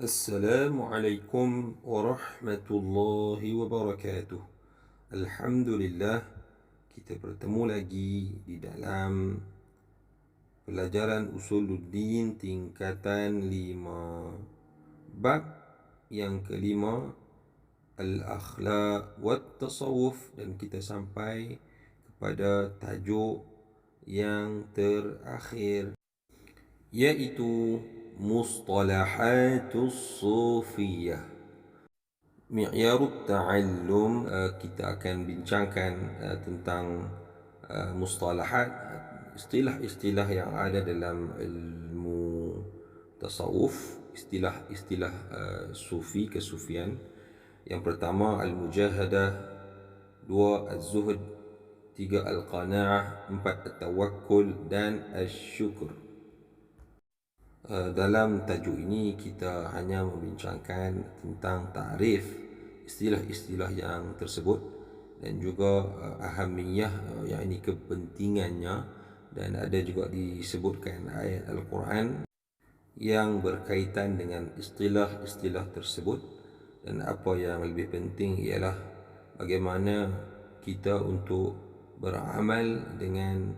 Assalamualaikum warahmatullahi wabarakatuh. Alhamdulillah, kita bertemu lagi di dalam pelajaran Usuluddin tingkatan 5. Bab yang kelima, Al-Akhlaq wat Tasawuf, dan kita sampai kepada tajuk yang terakhir, iaitu Mustalahatus Sufiyah. Mi'yarut Ta'allum, kita akan bincangkan tentang mustalahat, istilah-istilah yang ada dalam ilmu tasawuf, istilah-istilah sufi, kesufian. Yang pertama al-mujahadah, dua az-zuhd, tiga al-qana'ah, empat at-tawakkul, dan asy-syukr. Dalam tajuk ini kita hanya membincangkan tentang takrif istilah-istilah yang tersebut dan juga ahamiyah, yakni kepentingannya, dan ada juga disebutkan ayat Al-Quran yang berkaitan dengan istilah-istilah tersebut. Dan apa yang lebih penting ialah bagaimana kita untuk beramal dengan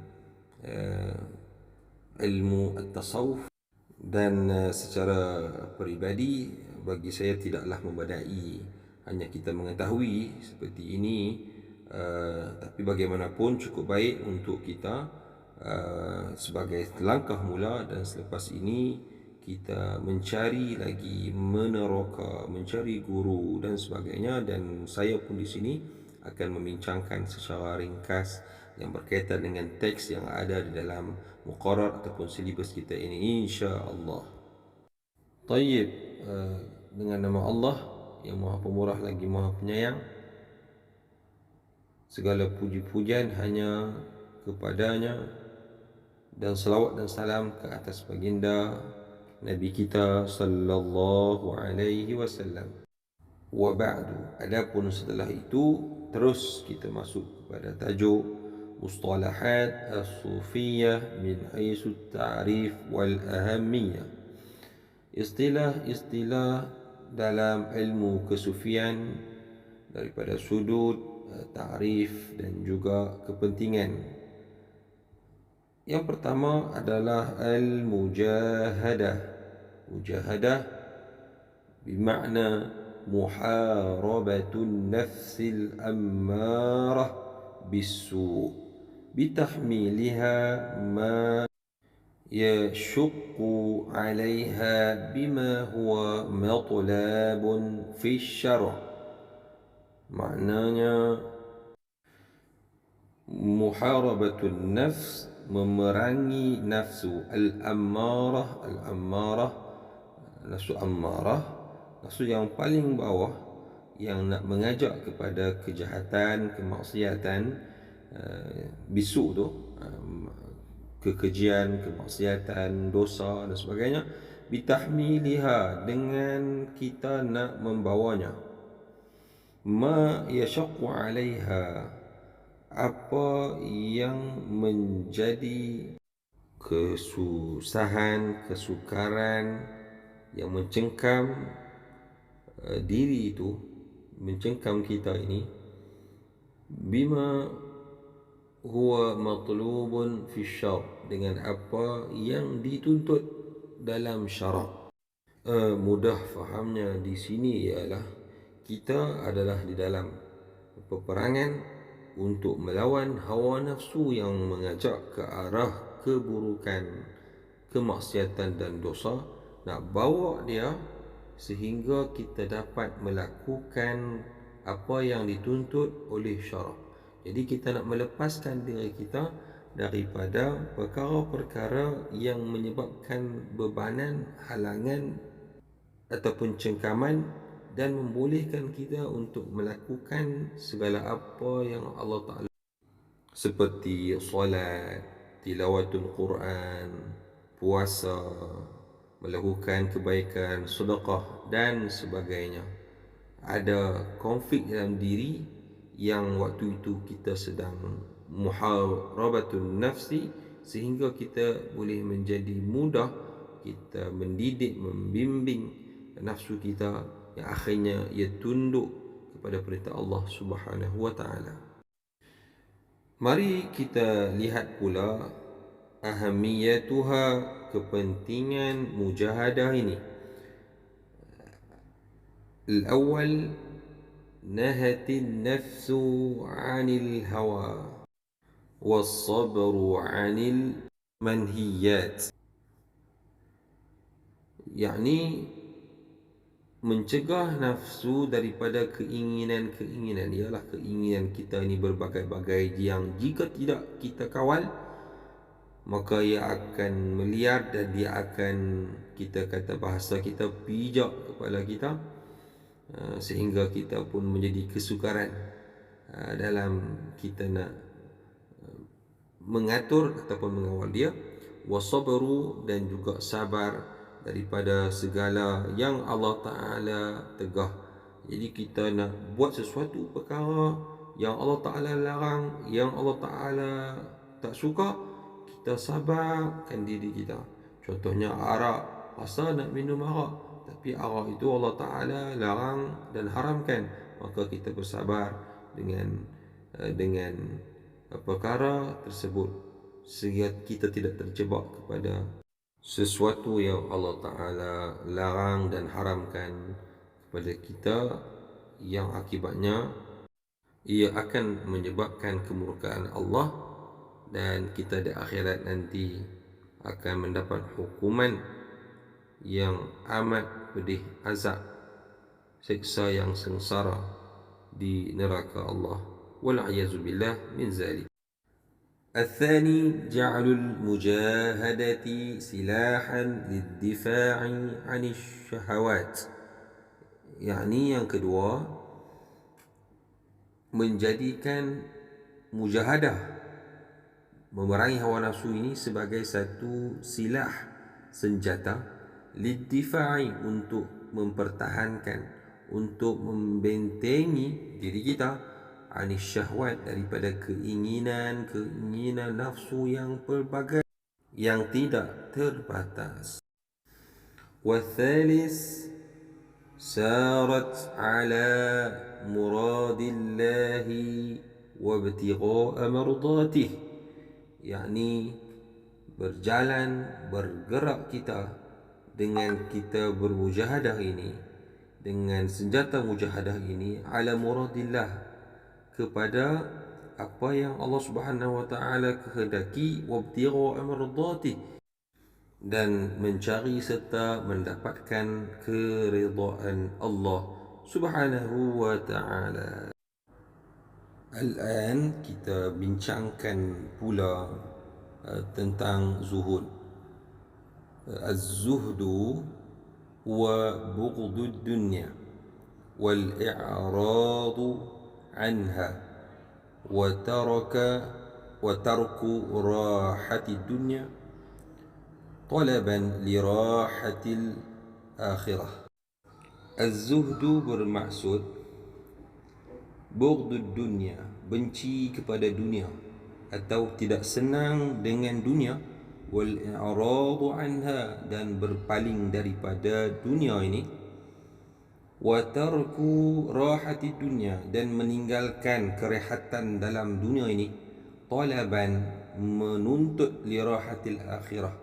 ilmu at-tasawuf. Dan secara peribadi, bagi saya tidaklah membadai hanya kita mengetahui seperti ini, tapi bagaimanapun cukup baik untuk kita sebagai langkah mula, dan selepas ini kita mencari lagi meneroka, mencari guru dan sebagainya. Dan saya pun di sini akan membincangkan secara ringkas yang berkaitan dengan teks yang ada di dalam muqarrar ataupun silibus kita ini, insya-Allah. Tayyib, dengan nama Allah yang Maha Pemurah lagi Maha Penyayang, segala puji-pujian hanya kepadanya, dan selawat dan salam ke atas baginda Nabi kita sallallahu alaihi wasallam. Wa ba'du, adapun setelah itu terus kita masuk kepada tajuk Mustalahat As-Sufiyah min haisu ta'rif wal ahamiyah. Istilah-istilah dalam ilmu kesufian daripada sudut ta'rif dan juga kepentingan. Yang pertama adalah al-mujahadah. Mujahadah bermakna muharabatun nafsil ammarah bisu' bitahmiliha ma yashukku alaiha bima huwa matlabun fi syara'. Maknanya muharabatun nafs, memerangi nafsu, al-ammarah, nafsu ammarah, nafsu yang paling bawah, yang nak mengajak kepada kejahatan, kemaksiatan, bisu tu, kekejian, kemaksiatan, dosa dan sebagainya. Bitahmiliha, dengan kita nak membawanya. Ma yashaqqu alaiha, apa yang menjadi kesusahan, kesukaran yang mencengkam diri itu, mencengkam kita ini. Bima huwa matlubun fi syar', dengan apa yang dituntut dalam syarak. Mudah fahamnya di sini ialah kita adalah di dalam peperangan untuk melawan hawa nafsu yang mengajak ke arah keburukan, kemaksiatan dan dosa. Nak bawa dia sehingga kita dapat melakukan apa yang dituntut oleh syarak. Jadi kita nak melepaskan diri kita daripada perkara-perkara yang menyebabkan bebanan, halangan ataupun cengkaman, dan membolehkan kita untuk melakukan segala apa yang Allah Ta'ala, seperti solat, tilawatul Quran, puasa, melakukan kebaikan, sedekah dan sebagainya. Ada konflik dalam diri yang waktu itu kita sedang muharabatun nafsi, sehingga kita boleh menjadi mudah kita mendidik, membimbing nafsu kita, yang akhirnya ia tunduk kepada perintah Allah Subhanahu wa taala. Mari kita lihat pula ahamiyatuha, kepentingan mujahadah ini. Al-awwal, nahatin nafsu 'anil hawa was-sabru 'anil manhiyat. Yakni mencegah nafsu daripada keinginan-keinginan. Ialah keinginan kita ini berbagai-bagai yang jika tidak kita kawal, maka ia akan meliar dan dia akan, kita kata bahasa kita, pijak kepala kita, sehingga kita pun menjadi kesukaran dalam kita nak mengatur ataupun mengawal dia. Wasabru, dan juga sabar daripada segala yang Allah Ta'ala tegah. Jadi kita nak buat sesuatu perkara yang Allah Ta'ala larang, yang Allah Ta'ala tak suka, kita sabarkan diri kita. Contohnya arak, rasa nak minum arak, tapi arak itu Allah Ta'ala larang dan haramkan, maka kita bersabar dengan perkara tersebut, sehingga kita tidak terjebak kepada sesuatu yang Allah Ta'ala larang dan haramkan kepada kita, yang akibatnya ia akan menyebabkan kemurkaan Allah, dan kita di akhirat nanti akan mendapat hukuman yang amat pedih, azab, siksa yang sengsara di neraka Allah. Wal'iyyazu billah min zalik. الثاني جعل المجاهدة سلاحا للدفاع عن الشهوات. يعني yang kedua, menjadikan mujahadah, memerangi hawa nafsu ini sebagai satu silah, senjata, liddifa'i, untuk mempertahankan, untuk membentengi diri kita, anis syahwat, daripada keinginan nafsu yang pelbagai, yang tidak terbatas. Wathalis, sarat ala muradillahi wabtigha'a mardatih. Yakni berjalan, bergerak kita dengan kita bermujahadah ini, dengan senjata mujahadah ini, ala muradillah, kepada apa yang Allah Subhanahu wa taala kehendaki, wabtigha'a mardatih, dan mencari serta mendapatkan keridhaan Allah Subhanahu wa taala. Al-an kita bincangkan pula tentang zuhud. Az-zuhdu huwa bughdud dunya wal i'radu عنها وترك راحة الدنيا طلبا لراحة الآخرة. الزهد bermaksud bughdud dunya, benci kepada dunia atau tidak senang dengan dunia, wal i'radu anha, dan berpaling daripada dunia ini, wa tarku rahati dunya, dan meninggalkan kerehatan dalam dunia ini, talaban, menuntut li rahatil akhirah,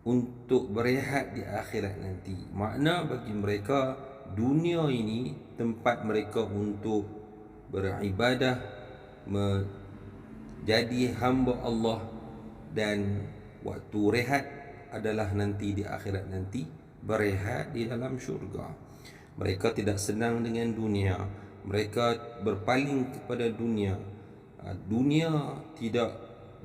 untuk berehat di akhirat nanti. Makna bagi mereka dunia ini tempat mereka untuk beribadah, menjadi hamba Allah, dan waktu rehat adalah nanti di akhirat nanti, berehat di dalam syurga. Mereka tidak senang dengan dunia, mereka berpaling kepada dunia. Dunia tidak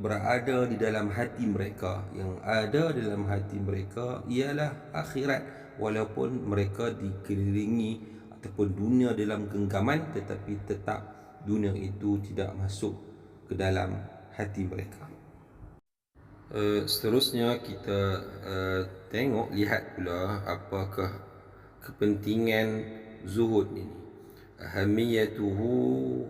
berada di dalam hati mereka. Yang ada dalam hati mereka ialah akhirat, walaupun mereka dikelilingi ataupun dunia dalam genggaman, tetapi tetap dunia itu tidak masuk ke dalam hati mereka. Seterusnya kita lihat pula apakah kepentingan zuhud ini. Ahamiyatuhu,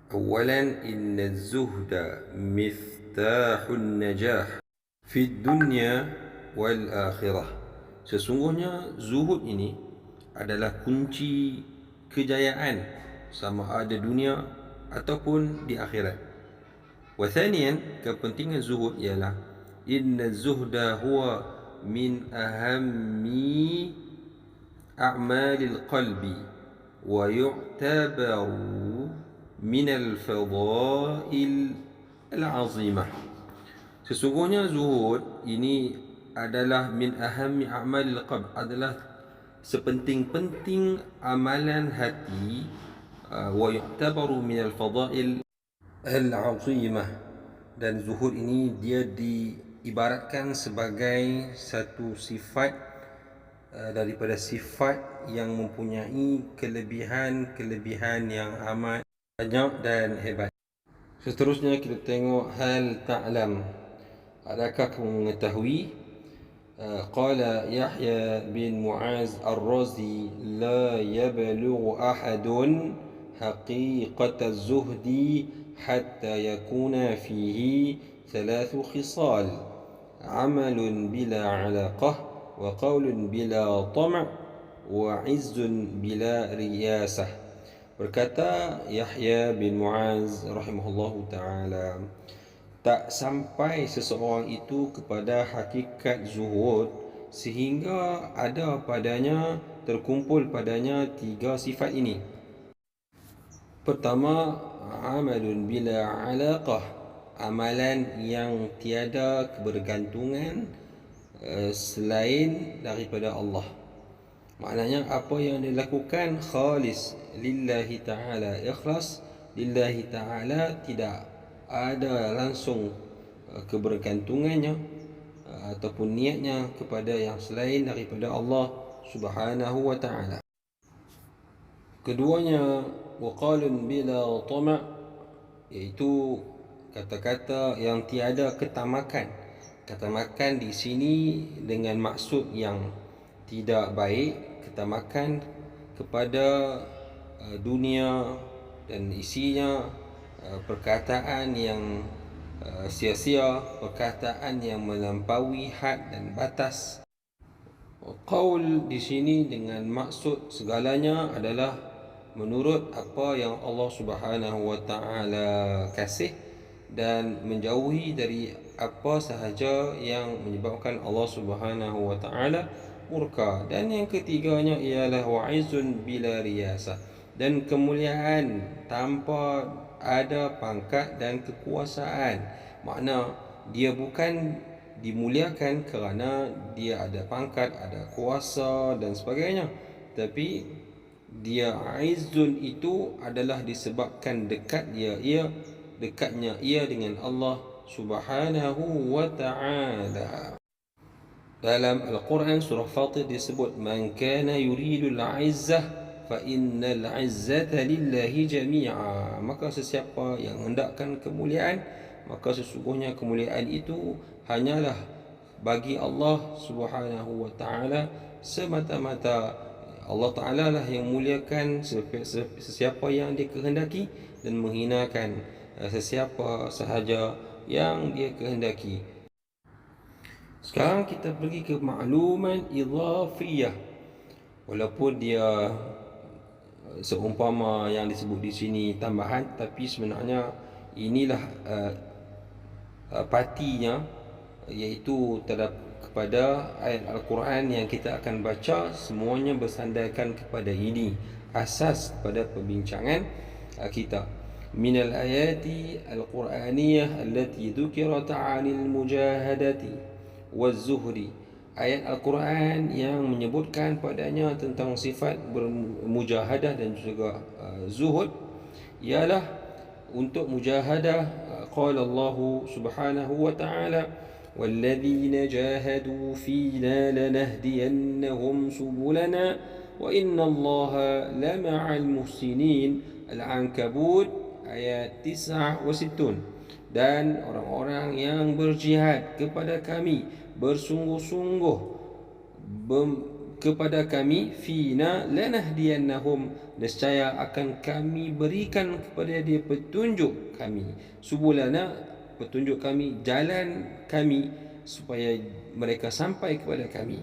awalan, inna zuhda miftahun najah fi dunya wal akhirah. Sesungguhnya zuhud ini adalah kunci kejayaan sama ada dunia ataupun di akhirat. Wa thaniyan, kepentingan zuhud ialah inna zuhda huwa min ahammi a'malil qalbi wa yu'tabaru min al-fadail al-azimah. Sesungguhnya zuhud ini adalah min ahammi a'malil qalb, adalah sepenting-penting amalan hati, wa yu'tabaru min al-fadail al-azimah. Dan zuhud ini dia diibaratkan sebagai satu sifat daripada sifat yang mempunyai kelebihan yang amat banyak dan hebat. Seterusnya kita tengok hal ta'lam. Adakah kamu mengetahui? Qala Yahya bin Mu'az Ar-Razi la yablughu ahadun haqiqata az-zuhdi hatta yakuna fihi thalathu khisal: amalun bila alaqah, wa qaulun bila tam' wa 'izzun bila riyasah. Berkata Yahya bin Mu'az rahimahullahu ta'ala, tak sampai seseorang itu kepada hakikat zuhud sehingga ada padanya, terkumpul padanya tiga sifat ini. Pertama, amalun bila alaqah, amalan yang tiada kebergantungan selain daripada Allah. Maknanya apa yang dilakukan khalis lillahi ta'ala, ikhlas lillahi ta'ala, tidak ada langsung kebergantungannya ataupun niatnya kepada yang selain daripada Allah subhanahu wa ta'ala. Keduanya, waqalun bila tam', iaitu kata-kata yang tiada ketamakan. Ketamakan di sini dengan maksud yang tidak baik, ketamakan kepada dunia dan isinya, perkataan yang sia-sia, perkataan yang melampaui had dan batas. Qaul di sini dengan maksud segalanya adalah menurut apa yang Allah Subhanahu wa taala kasih dan menjauhi dari apa sahaja yang menyebabkan Allah Subhanahu wa taala murka. Dan yang ketiganya ialah wa'izun bila riyasah, dan kemuliaan tanpa ada pangkat dan kekuasaan. Makna dia bukan dimuliakan kerana dia ada pangkat, ada kuasa dan sebagainya, tapi dia aizun itu adalah disebabkan dekatnya ia dengan Allah Subhanahu wa ta'ala. Dalam Al-Quran surah Fatir disebut, man kana yuridul izzah fa innal izzata lillahi jami'a. Maka sesiapa yang hendakkan kemuliaan, maka sesungguhnya kemuliaan itu hanyalah bagi Allah Subhanahu wa ta'ala semata-mata. Allah Ta'ala lah yang muliakan sesiapa yang dia kehendaki dan menghinakan sesiapa sahaja yang dia kehendaki. Sekarang kita pergi ke makluman idhafiyah. Walaupun dia seumpama yang disebut di sini tambahan, tapi sebenarnya inilah partinya, iaitu terdapat kepada ayat Al-Quran yang kita akan baca. Semuanya bersandarkan kepada ini, asas pada perbincangan kita. Minal ayati al-Quraniyah allati dhukirat 'anil mujahadati waz-zuhri. Ayat Al-Quran yang menyebutkan padanya tentang sifat bermujahadah dan juga zuhud ialah untuk mujahadah. Qala Allah Subhanahu wa ta'ala, walladzina jahadu fina lanahdiyannahum subulana wa innallaha lama'al muhsinin. Al-Ankabut ayat 69. Dan orang-orang yang berjihad kepada kami, bersungguh-sungguh kepada kami, fina lanahdiyannahum, nescaya akan kami berikan kepada dia petunjuk kami, subulana, petunjuk kami, jalan kami, supaya mereka sampai kepada kami.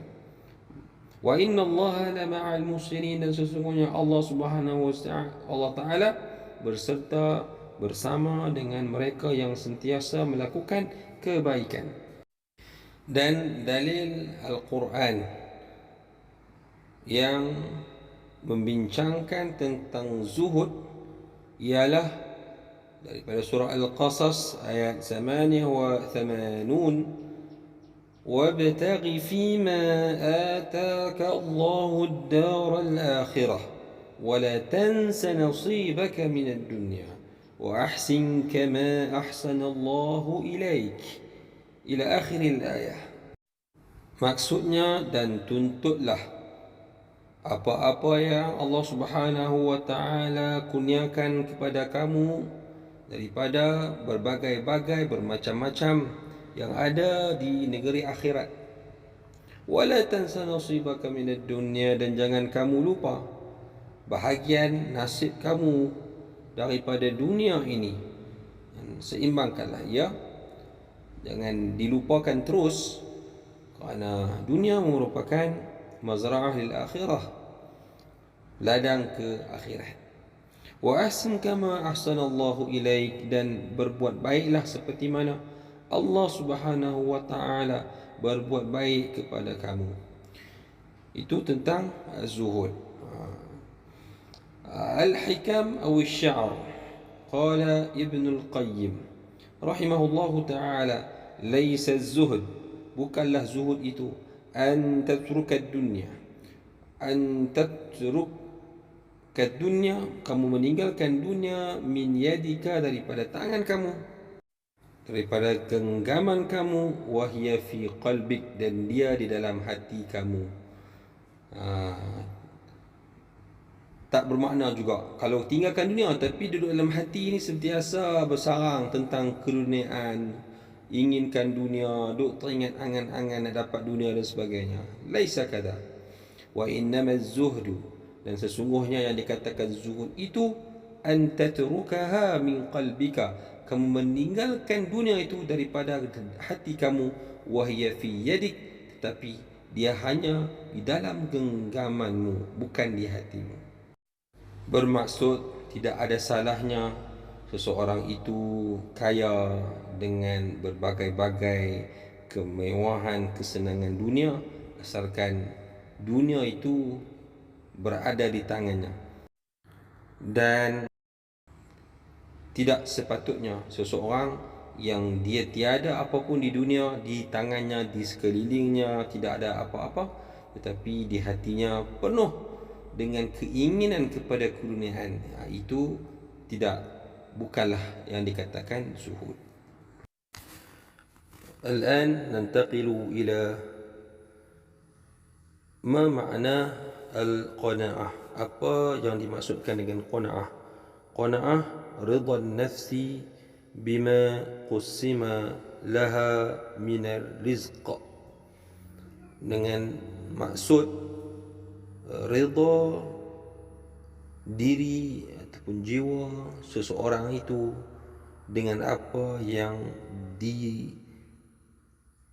Wa inna Allah la ma'al muhsinin, dan sesungguhnya Allah Subhanahu wa Ta'ala berserta bersama dengan mereka yang sentiasa melakukan kebaikan. Dan dalil Al-Quran yang membincangkan tentang zuhud ialah daripada surah Al-Qasas ayat 88, وابتغ فيما آتاك الله الدار الآخرة ولا تنس نصيبك من الدنيا وأحسن كما أحسن الله إليك إلى آخر الآية. Maksudnya, dan tuntutlah apa-apa yang Allah Subhanahu wa Ta'ala kurniakan kepada kamu daripada berbagai-bagai bermacam-macam yang ada di negeri akhirat. Wala tansa nasibaka minad dunya, dan jangan kamu lupa bahagian nasib kamu daripada dunia ini. Seimbangkanlah ya, jangan dilupakan terus, kerana dunia merupakan mazra'ah lil akhirah, ladang ke akhirat. Wa ahsin kama ahsanallahu ilaik, dan berbuat baiklah seperti mana Allah Subhanahu wa Ta'ala berbuat baik kepada kamu. Itu tentang zuhud. Al-Hikam atau Al-Sya'r. Qala Ibn Al-Qayyim rahimahullahu ta'ala, laysa az-zuhd, bukanlah zuhud itu, an tatruka ad-dunya, an tatruka ad-dunya, kamu meninggalkan dunia, min yadika, daripada tangan kamu, daripada genggaman kamu, wahya fi qalbik, dan dia di dalam hati kamu. Tak bermakna juga kalau tinggalkan dunia tapi duduk dalam hati ni sentiasa bersarang tentang keduniaan, inginkan dunia, duk teringat angan-angan nak dapat dunia dan sebagainya. Laisa kada. Wa innamaz zuhdu, dan sesungguhnya yang dikatakan zuhud itu, an tatrukaha min qalbika, kamu meninggalkan dunia itu daripada hati kamu, wahya fi yadik, tetapi dia hanya di dalam genggamanmu, bukan di hatimu. Bermaksud, tidak ada salahnya seseorang itu kaya dengan berbagai-bagai kemewahan, kesenangan dunia, asalkan dunia itu berada di tangannya. Dan tidak sepatutnya seseorang yang dia tiada apapun di dunia, di tangannya, di sekelilingnya tidak ada apa-apa, tetapi di hatinya penuh dengan keinginan kepada keduniaan, itu bukanlah yang dikatakan zuhud. Al-an nantaqilu ila ma ma'na al-qana'ah. Apa yang dimaksudkan dengan qana'ah? Qana'ah ridha an-nafsi bima qussima laha min ar-rizq, dengan maksud redha diri ataupun jiwa seseorang itu dengan apa yang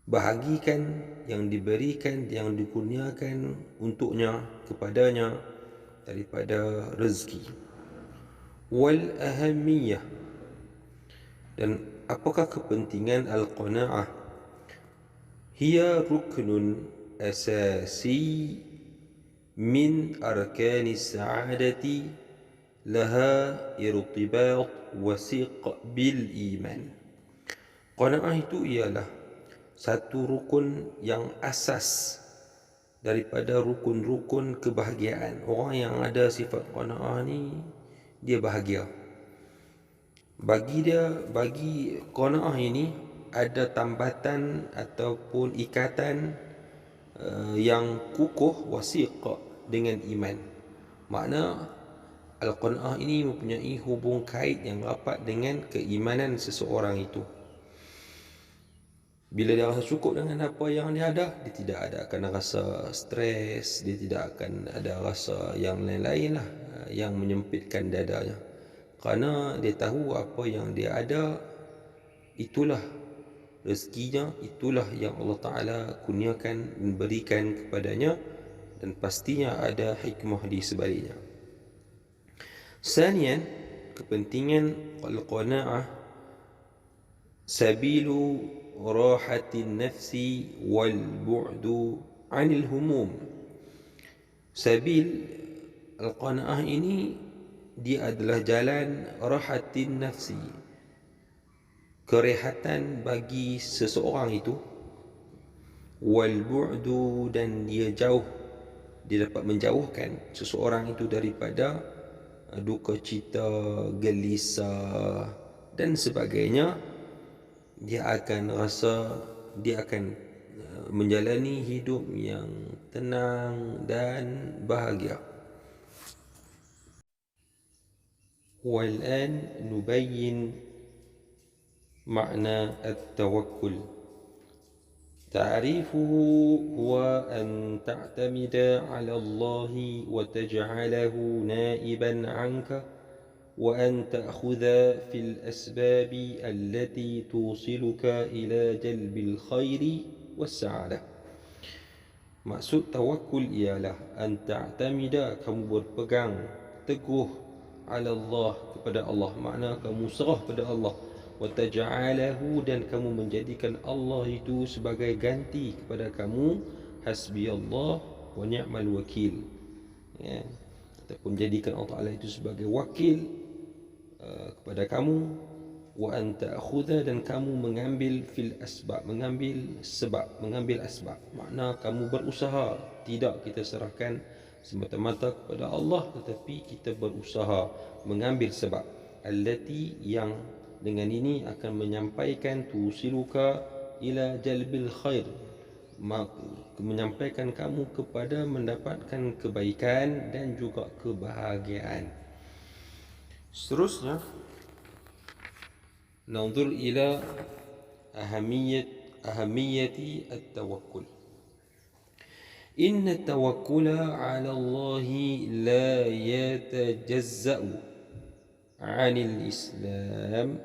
dibahagikan, yang diberikan, yang dikurniakan untuknya, kepadanya daripada rezeki. Wal ahamiyah, dan apakah kepentingan al-qana'ah? Hiya ruknun asasi min arkani sa'adati, laha irtibat wasiq bil iman. Qanaah itu ialah satu rukun yang asas daripada rukun-rukun kebahagiaan. Orang yang ada sifat qanaah ni, dia bahagia. Bagi qanaah ini ada tambatan ataupun ikatan yang kukuh, wasiq, dengan iman. Makna al-qanaah ini mempunyai hubung kait yang rapat dengan keimanan seseorang itu. Bila dia rasa cukup dengan apa yang dia ada, dia tidak akan rasa stres, dia tidak akan ada rasa yang lain-lain lah yang menyempitkan dadanya. Kerana dia tahu apa yang dia ada, itulah rezekinya, itulah yang Allah Ta'ala kurniakan dan berikan kepadanya, dan pastinya ada hikmah di sebaliknya. Sanian, kepentingan al-qanaah sabilu rahatin nafsi wal bu'du anil humum. Sabil al-qanaah ini dia adalah jalan rahatin nafsi, kerehatan bagi seseorang itu, wal bu'du, dan dia dapat menjauhkan seseorang itu daripada duka cita, gelisah dan sebagainya. Dia akan menjalani hidup yang tenang dan bahagia. والآن نبين معنى التوكل. تعريفه هو أن تعتمد على الله وتجعله نائبا عنك، وأن تأخذ في الأسباب التي توصلك إلى جلب الخير والسعادة. Maksud tawakul ialah an ta'tamida, kamu berpegang teguh, ala Allah, kepada Allah, makna kamu serah pada Allah, wa taj'alahu, dan kamu menjadikan Allah itu sebagai ganti kepada kamu, hasbi Allah wa ni'mal wakil, ya, ataupun jadikan Allah Ta'ala itu sebagai wakil kepada kamu. Wa anta akhudha, dan kamu mengambil fil asbab, mengambil asbab, makna kamu berusaha. Tidak kita serahkan semata-mata kepada Allah, tetapi kita berusaha mengambil sebab, allati, yang dengan ini akan menyampaikan, tusiluka ila jalbil khair, menyampaikan kamu kepada mendapatkan kebaikan dan juga kebahagiaan. Seterusnya, nanzur ila ahamiyati at-tawakkul. Inna tawakkula ala Allah la yatajaza'u 'anil Islam.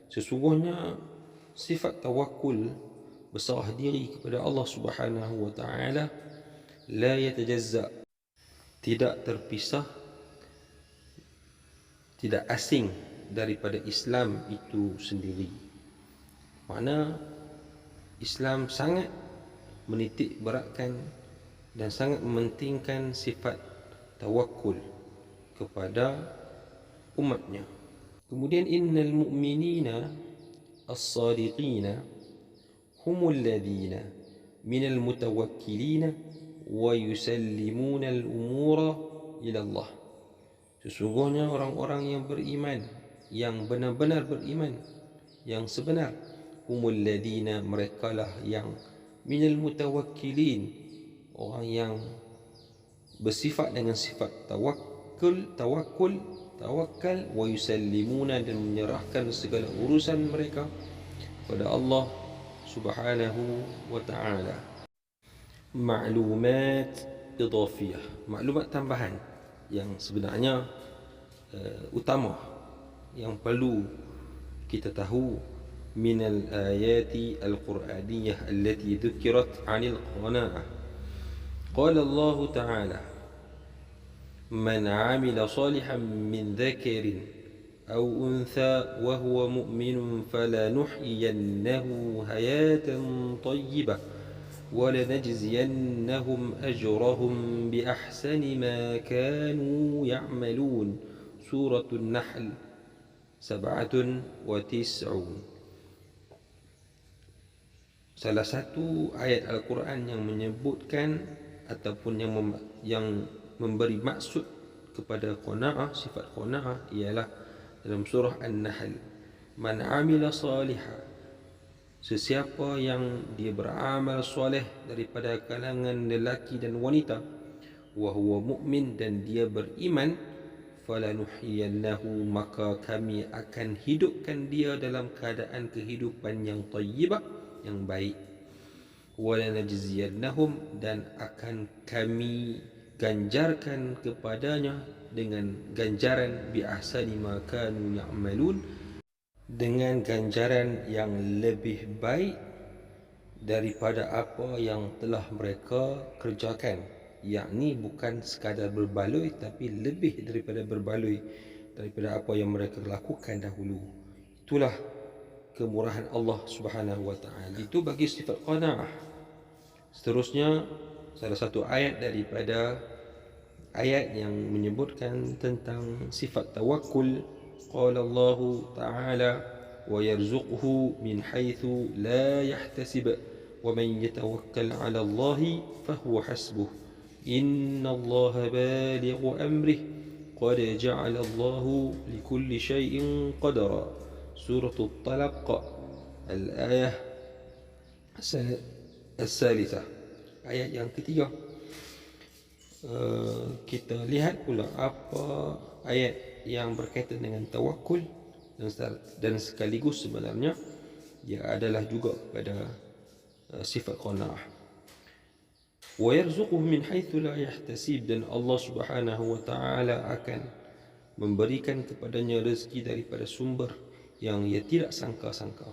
Sesungguhnya sifat tawakul, berserah diri kepada Allah Subhanahu wa taala, la yatajazza, tidak terpisah, tidak asing daripada Islam itu sendiri. Makna Islam sangat menitik beratkan dan sangat mementingkan sifat tawakul kepada umatnya. Kemudian, innal mu'minina as-sadiqina humul ladina minal mutawakkilina wa yusallimuna al-umura ila Allah. Sesungguhnya orang-orang yang beriman, yang benar-benar beriman, yang sebenar, humul ladina, merekalah yang minal mutawakkilin, orang yang bersifat dengan sifat tawakal, wa yusallimuna, dan menyerahkan segala urusan mereka kepada Allah Subhanahu wa ta'ala. Maklumat idhafiyah, maklumat tambahan yang sebenarnya utama, yang perlu kita tahu, minal ayati al-Qur'aniyah allati dhukirat 'anil qanaa'ah. Qala Allah Ta'ala: Man 'amila salihan min dhakarin aw untha wa huwa mu'minun falanuhyiyannahu hayatan tayyibah wa lanajziyannahum ajrahum bi ahsani ma kanu ya'malun. Suratul Nahl 97. Salah satu ayat Al-Quran yang menyebutkan ataupun yang memberi maksud kepada qanaah, sifat qanaah, ialah dalam surah An-Nahl. Man amila salihah, sesiapa yang dia beramal soleh daripada kalangan lelaki dan wanita, wa huwa mu'min, dan dia beriman, falanuhyiyannahu, maka kami akan hidupkan dia dalam keadaan kehidupan yang tayyibah, yang baik, walanajziyannahum, dan akan kami ganjarkan kepadanya dengan ganjaran bi ahsani ma kanu ya'malun, dengan ganjaran yang lebih baik daripada apa yang telah mereka kerjakan. yakni bukan sekadar berbaloi tapi lebih daripada berbaloi daripada apa yang mereka lakukan dahulu. Itulah kemurahan Allah Subhanahu wa taala. Itu bagi sifat qanaah. Seterusnya salah satu ayat daripada ayat yang menyebutkan tentang sifat tawakkul, qala Allah taala wa yarzuquhu min haitsu la yahtasib wa man yatawakkal 'ala Allah fahuwa hasbuh inna Allah balighu amrih qad ja'ala Allah likulli shay'in qadara. Surah At-Talaq al-ayah as-salithah, ayat yang ketiga. Kita lihat pula apa ayat yang berkaitan dengan tawakul dan sekaligus sebenarnya dia adalah juga pada sifat qanaah. Wa yarzuquhu min haitsu la yahtasib, dan Allah Subhanahu wa taala akan memberikan kepadanya rezeki daripada sumber yang ia tidak sangka-sangka.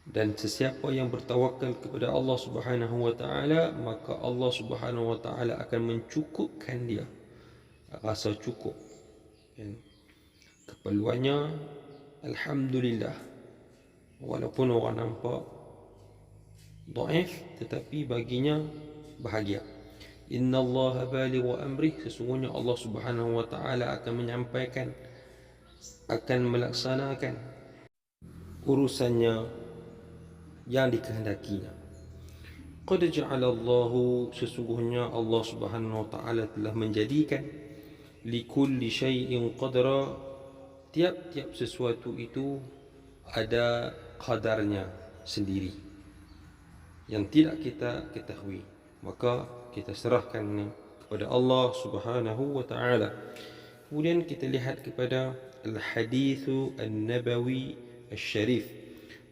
Dan sesiapa yang bertawakal kepada Allah Subhanahu wa taala, maka Allah Subhanahu wa taala akan mencukupkan dia rasa cukup. Keperluannya alhamdulillah, walaupun orang nampak dhaif tetapi baginya bahagia. Innallaha balighu amrih, sesungguhnya Allah Subhanahu wa taala akan menyampaikan, akan melaksanakan urusannya yang dikehendakinya. Qad ja'ala Allahu, sesungguhnya Allah Subhanahu wa taala telah menjadikan likulli syai'in qadra, tiap-tiap sesuatu itu ada qadarnya sendiri yang tidak kita ketahui, maka kita serahkan kepada Allah Subhanahu wa taala. Kemudian kita lihat kepada al-hadithu an-nabawi asy-syarif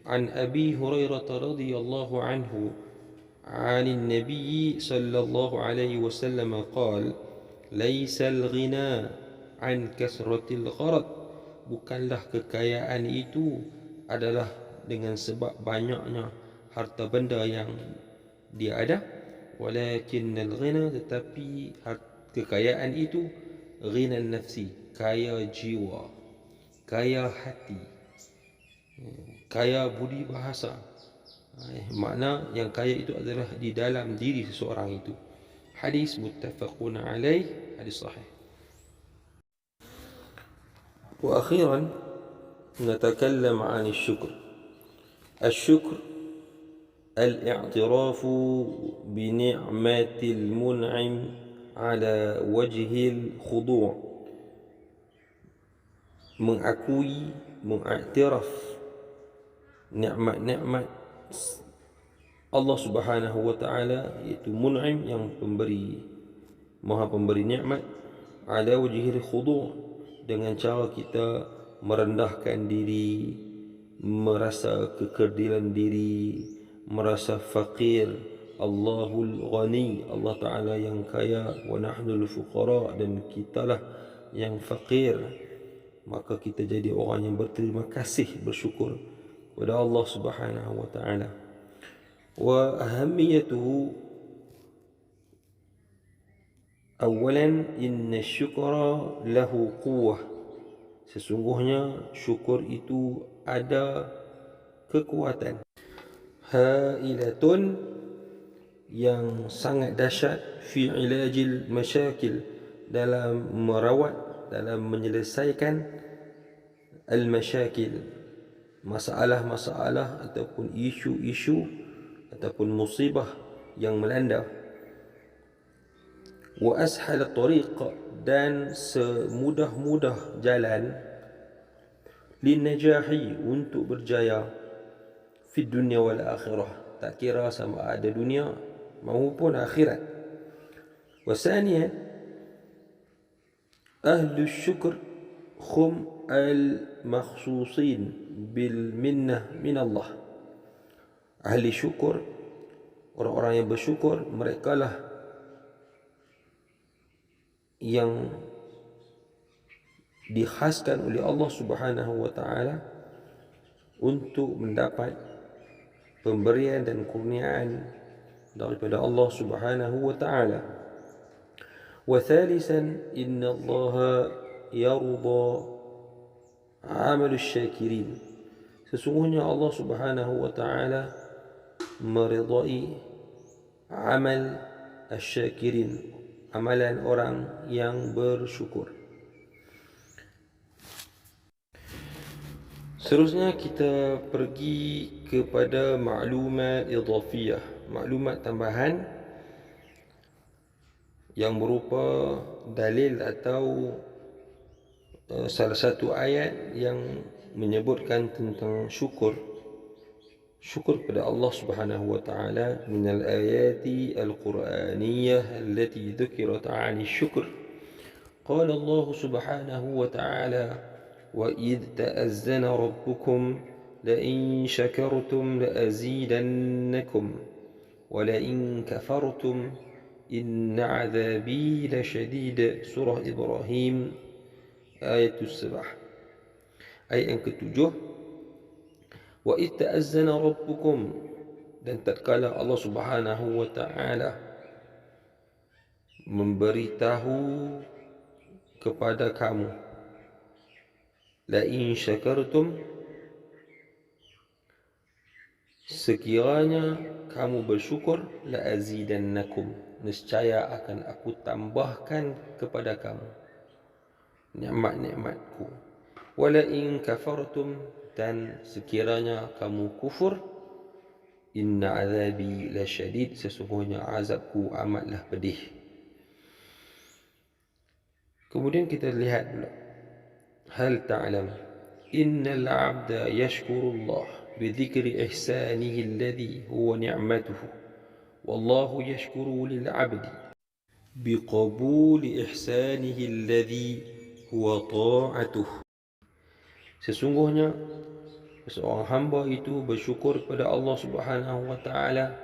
عن أبي هريرة رضي الله عنه عن النبي صلى الله عليه وسلم قال ليس الغنى عن كثرة الغرض, bukanlah kekayaan itu adalah dengan sebab banyaknya harta benda yang dia ada, walakin al-ghina, tetapi kekayaan itu ghina nafsi, kaya jiwa, kaya hati, kaya budi bahasa. Makna yang kaya itu adalah di dalam diri seseorang itu. Hadis muttafaqun alaih, hadis sahih. Wa akhiran natakallam 'an asy-syukr. Asy-syukr al-i'tirafu bi ni'matil mun'im ala wajhil khudu', mengakui, mengiktiraf nikmat-nikmat Allah Subhanahu wa taala, iaitu mun'im, yang pemberi, maha pemberi nikmat, ala wajhil khudu', dengan cara kita merendahkan diri, merasa kekerdilan diri, merasa fakir. Allahul Ghani, Allah Ta'ala yang kaya, wa nahnul fuqara, dan kitalah yang fakir. Maka kita jadi orang yang berterima kasih, bersyukur kepada Allah Subhanahu wa Ta'ala. Wa ahamiyatuhu, awalan inna syukra lahu quwwah, sesungguhnya syukur itu ada kekuatan, hailatun, yang sangat dahsyat, fi ilajil masyakil, dalam merawat, dalam menyelesaikan al-masyakil, masalah-masalah ataupun isu-isu ataupun musibah yang melanda. Wa ashal tariq, dan semudah-mudah jalan, lin najahi, untuk berjaya, fi dunia wal akhirah, tak kira sama ada dunia maupun akhirat. Wa saniyan ahlu syukr hum al-makhsusin bil minnah min Allah. Ahli syukur, orang-orang yang bersyukur, mereka lah yang dikhaskan oleh Allah Subhanahu wa taala untuk mendapat pemberian dan kurniaan daripada Allah Subhanahu wa taala. Wa thalithan, inna Allah yarda amal syakirin. Sesungguhnya Allah Subhanahu wa taala meridai amal asyakirin, amalan orang yang bersyukur. Seterusnya kita pergi kepada maklumat idhafiyah, maklumat tambahan yang berupa dalil atau salah satu ayat yang menyebutkan tentang syukur kepada Allah Subhanahu wa taala min al-ayati al-Qur'aniyah allati dhukirat 'ani syukr. Qala Allah Subhanahu wa ta'ala وَإِذْ تَأَذَّنَ رَبُّكُمْ لَئِنْ شَكَرْتُمْ لَأَزِيدَنَّكُمْ وَلَئِنْ كَفَرْتُمْ إِنَّ عَذَابِي لَشَدِيدٌ. Surah Ibrahim ayat 7. Ayat yang ketujuh, وَإِذْ تَأَذَّنَ رَبُّكُمْ, dan tatkala Allah Subhanahu wa ta'ala memberitahu kepada kamu, لَإِنْ شَكَرْتُمْ, sekiranya kamu bersyukur, لَأَزِيدَنَّكُمْ, nescaya akan aku tambahkan kepada kamu nikmat-nikmatku. وَلَئِنْ كَفَرْتُمْ, dan sekiranya kamu kufur, إِنَّ عَذَابِي لَشَدِيدٌ, sesungguhnya azabku amatlah pedih. Kemudian kita lihat pula, هل تعلم إن العبد يشكر الله بذكر إحسانه الذي هو نعمته والله يشكر للعبد بقبول إحسانه الذي هو طاعته. Sesungguhnya seorang hamba itu bersyukur pada Allah Subhanahu wa taala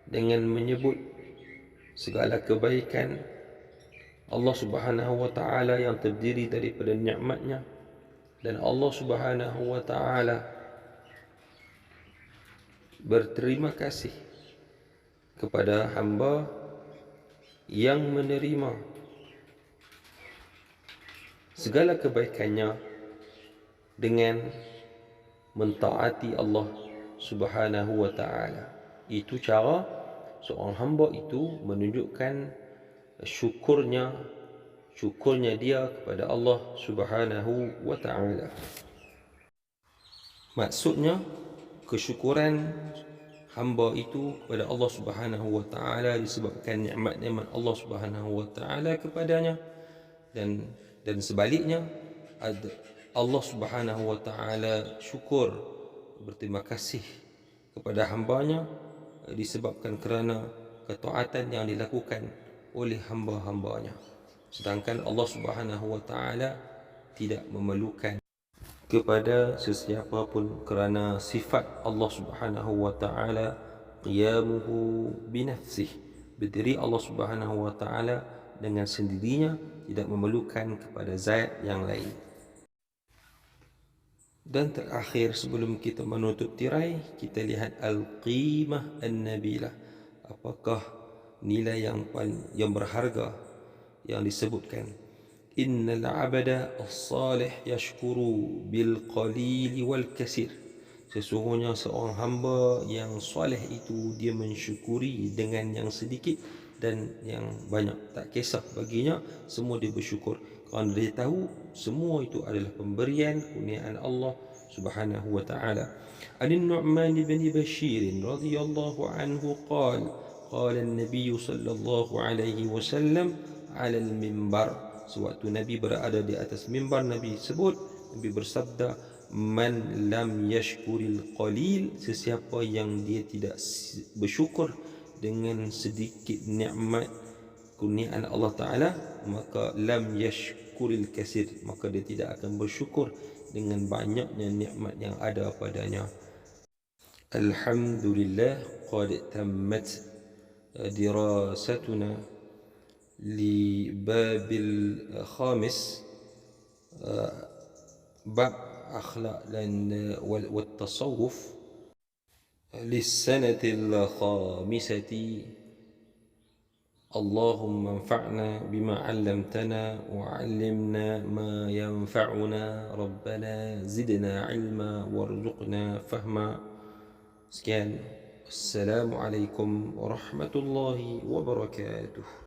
dengan menyebut segala kebaikan Allah Subhanahu wa taala yang terdiri daripada nikmatnya, dan Allah Subhanahu wa taala berterima kasih kepada hamba yang menerima segala kebaikannya dengan mentaati Allah Subhanahu wa taala. Itu cara seorang hamba itu menunjukkan syukurnya dia kepada Allah Subhanahu wa taala. Maksudnya kesyukuran hamba itu kepada Allah Subhanahu wa taala disebabkan nikmat-nikmat Allah Subhanahu wa taala kepadanya, dan sebaliknya Allah Subhanahu wa taala syukur, berterima kasih kepada hambanya disebabkan kerana ketaatan yang dilakukan oleh hamba-hambanya. Sedangkan Allah Subhanahu wa taala tidak memerlukan kepada sesiapa pun kerana sifat Allah Subhanahu wa taala qiyamuhu binafsih, berdiri Allah Subhanahu wa taala dengan sendirinya, tidak memerlukan kepada zat yang lain. Dan terakhir sebelum kita menutup tirai, kita lihat al-qimah an-nabilah. Apakah nilai yang berharga yang disebutkan? Innal abada as-salih yashkuru bil qalil wal kasir. Sesungguhnya seorang hamba yang soleh itu dia mensyukuri dengan yang sedikit dan yang banyak. Tak kisah baginya, semua dia bersyukur kerana dia tahu semua itu adalah pemberian kurniaan Allah Subhanahu wa taala. An-Nu'man bin Bashir radhiyallahu anhu qala قال النبي صلى الله عليه وسلم على المنبر. Sewaktu Nabi berada di atas mimbar, Nabi bersabda, man lam yashkuril qalil, sesiapa yang dia tidak bersyukur dengan sedikit nikmat kurniaan Allah Ta'ala, maka lam yashkuril kasir, maka dia tidak akan bersyukur dengan banyaknya nikmat yang ada padanya. Alhamdulillah, qad tammat dirasetuna li babil khamis, bab akhlak dan wal tasawuf. للسنة الخامسة. اللهم انفعنا بما علمتنا وعلمنا ما ينفعنا. ربنا زدنا علما وارزقنا فهما. Sekian. Assalamualaikum warahmatullahi wabarakatuh.